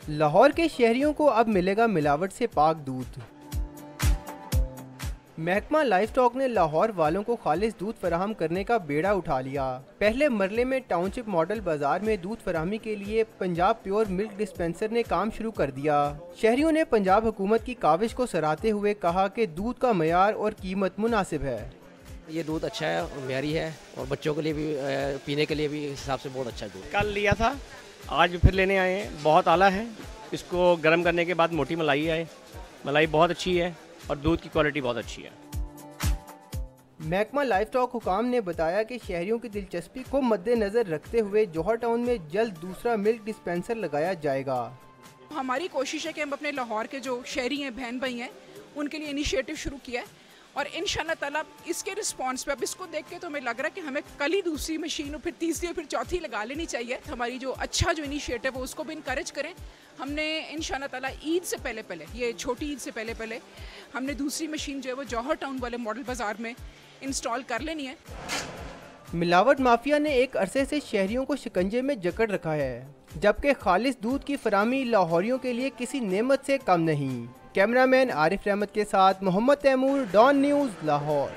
लाहौर के शहरियों को अब मिलेगा मिलावट से पाक दूध। महकमा लाइफ स्टॉक ने लाहौर वालों को खालिस दूध फराहम करने का बेड़ा उठा लिया। पहले मरले में टाउनशिप मॉडल बाजार में दूध फराहमी के लिए पंजाब प्योर मिल्क डिस्पेंसर ने काम शुरू कर दिया। शहरियों ने पंजाब हुकूमत की काविश को सराहते हुए कहा कि दूध का मयार और कीमत मुनासिब है। ये दूध अच्छा है और म्यारी है और बच्चों के लिए भी पीने के लिए भी इस हिसाब से बहुत अच्छा है दूध। कल लिया था, आज फिर लेने आए हैं। बहुत आला है। इसको गर्म करने के बाद मोटी मलाई है। मलाई बहुत अच्छी है और दूध की क्वालिटी बहुत अच्छी है। महकमा लाइफ स्टॉक हुकाम ने बताया कि शहरियों की दिलचस्पी को मद्देनजर रखते हुए जौहर टाउन में जल्द दूसरा मिल्क डिस्पेंसर लगाया जाएगा। हमारी कोशिश है कि हम अपने लाहौर के जो शहरी हैं, बहन भाई हैं, उनके लिए इनिशिएटिव शुरू किया है और इंशाअल्लाह ताला इसके रिस्पांस पे अब इसको देख के तो हमें लग रहा है कि हमें कल ही दूसरी मशीन और फिर तीसरी और फिर चौथी लगा लेनी चाहिए। हमारी जो अच्छा जो इनिशिएटिव है उसको भी इनकरेज करें। हमने इंशाअल्लाह ताला ईद से पहले ये छोटी ईद से पहले हमने दूसरी मशीन जो है वो जौहर टाउन वाले मॉडल बाज़ार में इंस्टॉल कर लेनी है। मिलावट माफिया ने एक अरसे से शहरियों को शिकंजे में जकड़ रखा है, जबकि खालिस दूध की फराहमी लाहौरियों के लिए किसी नेमत से कम नहीं। कैमरामैन आरिफ रहमत के साथ मोहम्मद तैमूर, डॉन न्यूज़, लाहौर।